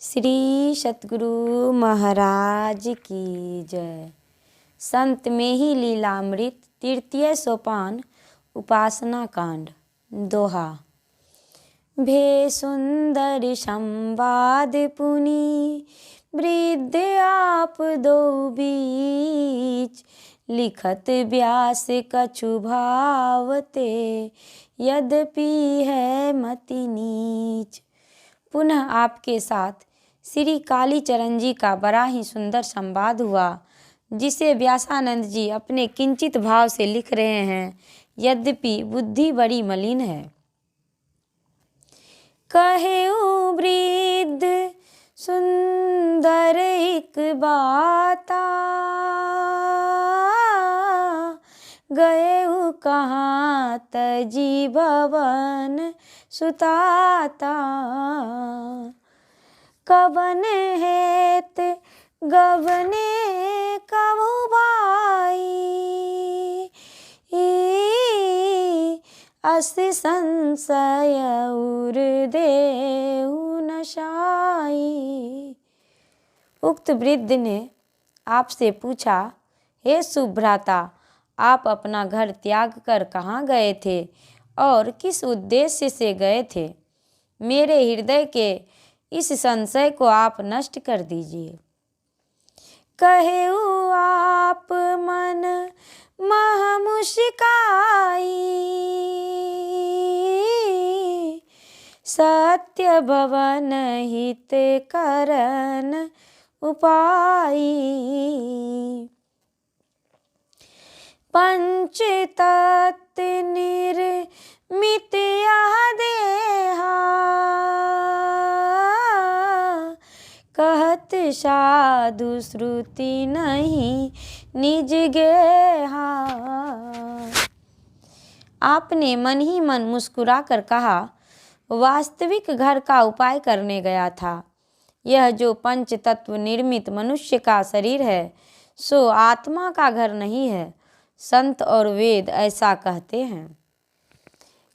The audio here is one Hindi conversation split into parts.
श्री सतगुरु महाराज की जय। संत में ही लीलामृत तृतीय सोपान उपासना कांड। दोहा। भे सुंदर संवाद पुनि वृद्ध आप दो बीच, लिखत व्यास कछु भावते यद्यपि है मति नीच। पुनः आपके साथ श्री कालीचरण जी का बड़ा ही सुंदर संवाद हुआ, जिसे व्यासानंद जी अपने किंचित भाव से लिख रहे हैं, यद्यपि बुद्धि बड़ी मलिन है। कहेऊ वृद्ध सुंदर एक बाता, गएऊ कहाँ तजी भवन सुताता। कवन हेत गवने कभु भाई, अस संशय उर देहु नशाई। उक्त वृद्ध ने आपसे पूछा, हे सुभ्राता, आप अपना घर त्याग कर कहाँ गए थे और किस उद्देश्य से गए थे? मेरे हृदय के इस संशय को आप नष्ट कर दीजिए। कहेऊ आप मन मह मुस्काई, सत्य भवन हित करन उपाई। पंच तत्व निर्मित यह देहा, कहत साधु श्रुति नहीं निज गेहा। आपने मन ही मन मुस्कुरा कर कहा, वास्तविक घर का उपाय करने गया था। यह जो पंच तत्व निर्मित मनुष्य का शरीर है, सो आत्मा का घर नहीं है। संत और वेद ऐसा कहते हैं।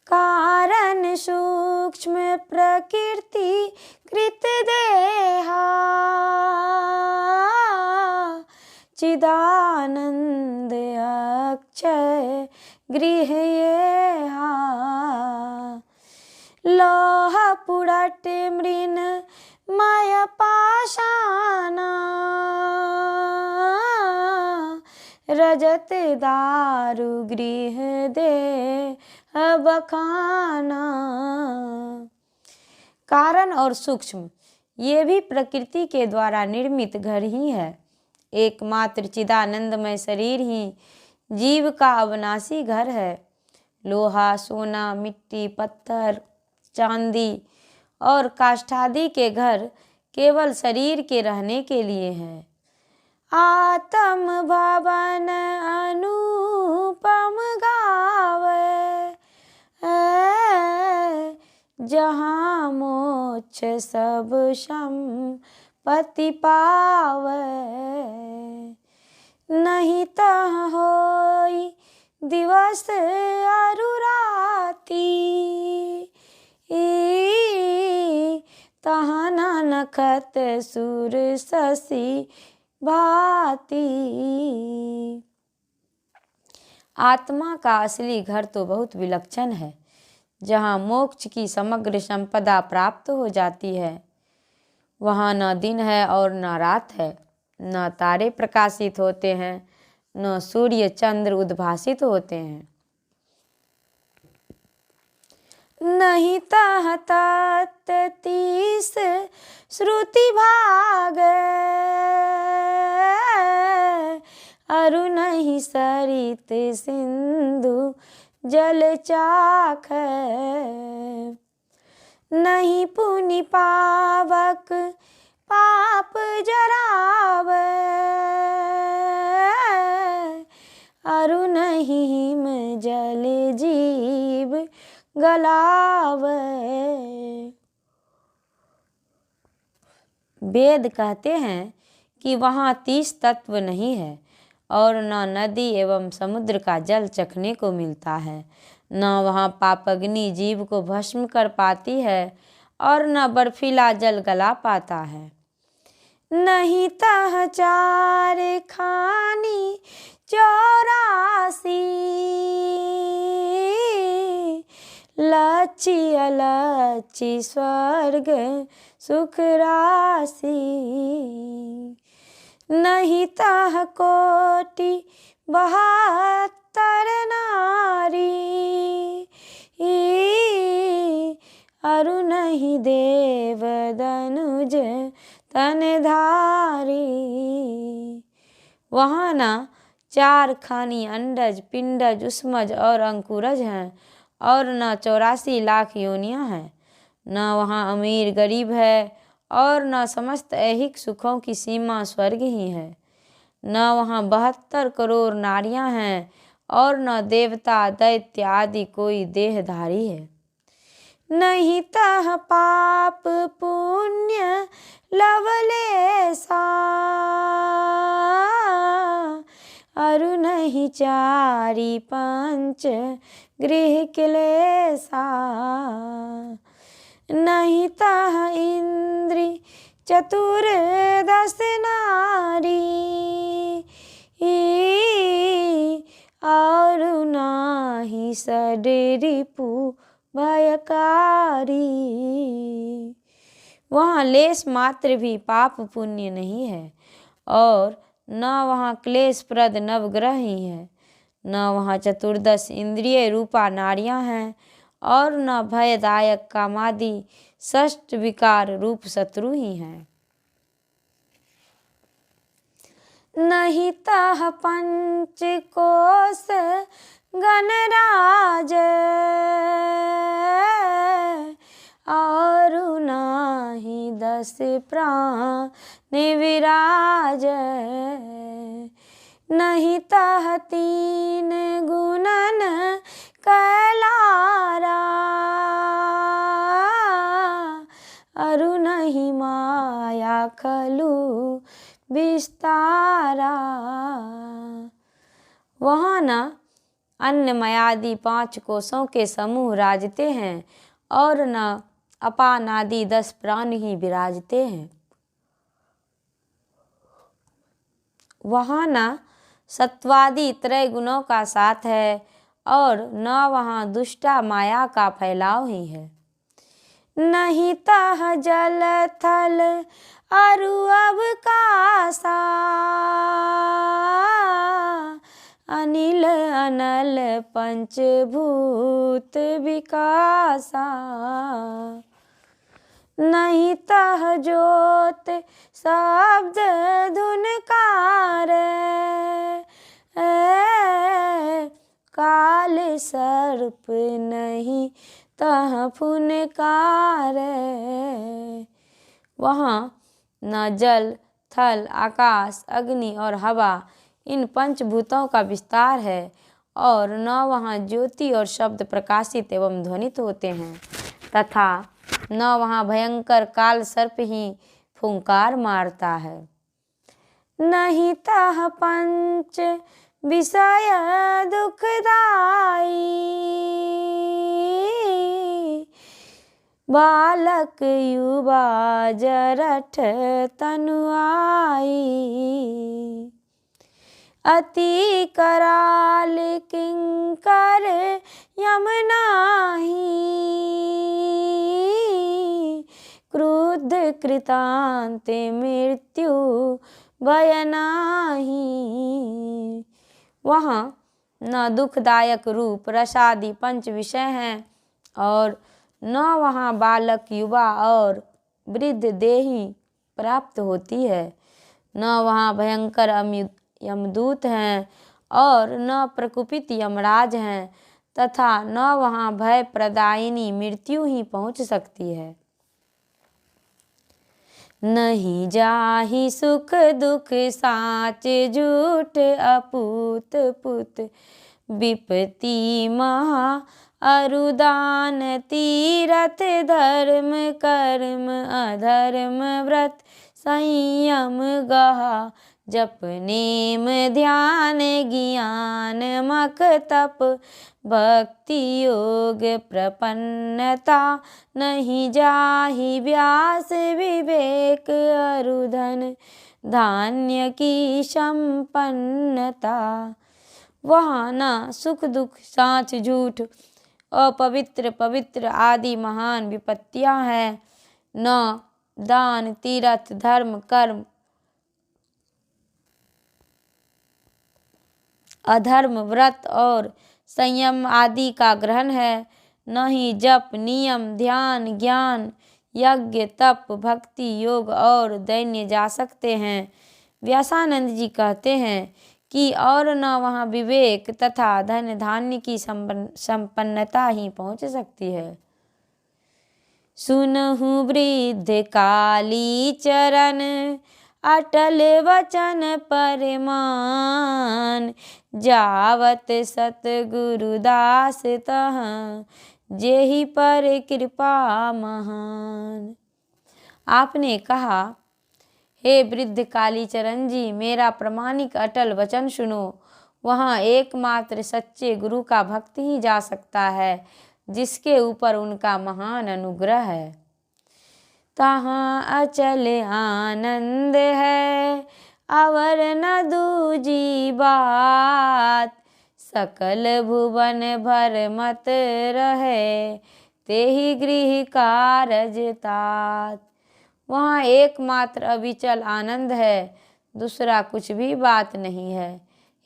कारण सूक्ष्म प्रकृति कृत देहा, चिदानंद अक्षय गृह येहा। लोह पुरट मृन मय पाषाणा, रजत दारु गृह दे बखाना। कारण और सूक्ष्म ये भी प्रकृति के द्वारा निर्मित घर ही है। एकमात्र चिदानंदमय शरीर ही जीव का अविनाशी घर है। लोहा, सोना, मिट्टी, पत्थर, चांदी और काष्ठादि के घर केवल शरीर के रहने के लिए हैं। आत्म भवन अनुपम गावे, जहाँ मोक्ष सब संपत्ति पावे। नहीं तह होई दिवस अरु राती, तहाँ नखत सूर शशि भांति। आत्मा का असली घर तो बहुत विलक्षण है, जहाँ मोक्ष की समग्र संपदा प्राप्त हो जाती है। वहाँ न दिन है और न रात है, न तारे प्रकाशित होते हैं, न सूर्य चंद्र उद्भासित होते हैं। नहीं तह तत्तीस श्रुति भाग, अरु नहीं सरित सिंधु जल चाख। नहीं पुनि पावक पाप जरावे, अरु नहीं हिम जल जीव गलावे। वेद कहते हैं कि वहाँ 30 तत्व नहीं है और न नदी एवं समुद्र का जल चखने को मिलता है, न वहाँ पापग्नि जीव को भस्म कर पाती है और न बर्फीला जल गला पाता है। नहीं तह चार खानी 84 लची अलची स्वर्ग सुख राशि। नहीं तह कोटि 72 नारी अरु नहीं देव दनुज तनधारी। वहाँ न 4 खानी अंडज पिंडज उष्मज और अंकुरज हैं और न 84 लाख योनियाँ हैं। न वहाँ अमीर गरीब है और न समस्त ऐहिक सुखों की सीमा स्वर्ग ही है। न वहाँ 72 करोड़ नारियाँ हैं और न देवता दैत्य आदि कोई देहधारी है। नहीं तह पाप पुण्य लवलेसा अरु नहीं चारी पंच गृह क्लेसा। नहीं तह इंद्री 14 नारी और नाही सडरिपु भयकारी। वहाँ लेस मात्र भी पाप पुण्य नहीं है और न वहाँ क्लेशप्रद नवग्रह ही है। न वहाँ 14 इंद्रिय रूपा नारियाँ हैं और न भयदायक कामादि षष्ठ विकार रूप शत्रु ही हैं। नहीं तह पंच कोश गणराज और नाही 10 प्राण विराज। नहीं तह 3 गुणन कैलारा अरु नहीं माया खलु विस्तारा। वहाँ न अन्नमयादि 5 कोशों के समूह राजते हैं और न अपान आदि 10 प्राण ही विराजते हैं। वहाँ न सत्वादि त्रय गुणों का साथ है और न वहाँ दुष्टा माया का फैलाव ही है। नहीं तह जल थल अरु अवकाशा अनिल अनल पंचभूत विकासा। नहीं तह ज्योत शब्द धुनकार काल सर्प नहीं तह फुनकार। वहाँ न जल थल आकाश अग्नि और हवा इन पंचभूतों का विस्तार है और न वहाँ ज्योति और शब्द प्रकाशित एवं ध्वनित होते हैं तथा न वहाँ भयंकर काल सर्प ही फुंकार मारता है। नहीं तह पंच विषय दुखदाई बालक युवा जरठ तनुआई। अति कराल किंकर यम नाही क्रुद्ध कृतांत मृत्यु भय नाही। वहाँ न दुखदायक रूप रसादि 5 विषय हैं और न वहाँ बालक युवा और वृद्ध देही प्राप्त होती है। न वहाँ भयंकर यमदूत हैं और न प्रकुपित यमराज हैं तथा न वहाँ भय प्रदायिनी मृत्यु ही पहुँच सकती है। नहीं जाहि सुख दुख साच झूठ अपूत पुत विपत्ति महा अरुदान तीरथ धर्म कर्म अधर्म व्रत संयम गहा जप नेम ध्यान ज्ञान मख तप भक्ति योग प्रपन्नता नहीं जाहि व्यास विवेक अरुधन धान्य की संपन्नता। वहाँ न सुख दुख साँच झूठ अपवित्र पवित्र आदि महान विपत्तियाँ हैं, न दान तीर्थ धर्म कर्म अधर्म व्रत और संयम आदि का ग्रहण है, न ही जप नियम ध्यान ज्ञान यज्ञ तप भक्ति योग और दैन्य जा सकते हैं। व्यासानंद जी कहते हैं कि और न वहाँ विवेक तथा धन धान्य की संपन्नता ही पहुँच सकती है। सुनहु वृद्ध काली चरण अटल वचन परमान जावत सतगुरुदास तह जेहि पर कृपा महान। आपने कहा, हे वृद्ध कालीचरण जी, मेरा प्रामाणिक अटल वचन सुनो। वहाँ एकमात्र सच्चे गुरु का भक्त ही जा सकता है, जिसके ऊपर उनका महान अनुग्रह है। तहाँ अचल आनंद है अवर न दूजी बात सकल भुवन भर मत रहे तेहि गृह कारज तात। वहाँ एकमात्र अविचल आनंद है, दूसरा कुछ भी बात नहीं है।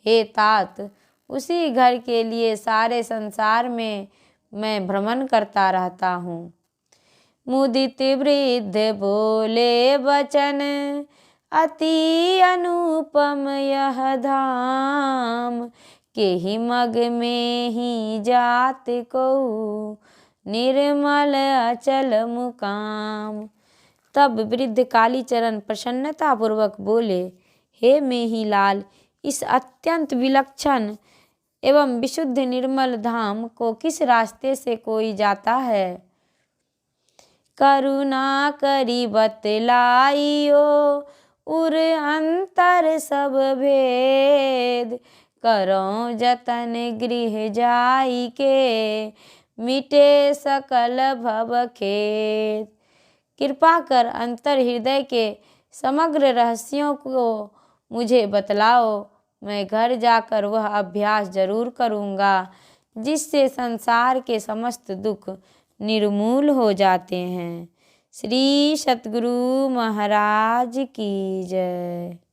हे तात, उसी घर के लिए सारे संसार में मैं भ्रमण करता रहता हूँ। मुदित वृद्ध बोले वचन अति अनुपम यह धाम केहि मग में ही जात को निर्मल अचल मुकाम। तब वृद्ध कालीचरण प्रसन्नतापूर्वक बोले, हे मेहिलाल, इस अत्यंत विलक्षण एवं विशुद्ध निर्मल धाम को किस रास्ते से कोई जाता है? करुणा करी बतलाइयो उर अंतर सब भेद करो जतन गृह जाई के मिटे सकल भव खेद। कृपा कर अंतर हृदय के समग्र रहस्यों को मुझे बतलाओ। मैं घर जाकर वह अभ्यास जरूर करूँगा जिससे संसार के समस्त दुख निर्मूल हो जाते हैं। श्री सतगुरु महाराज की जय।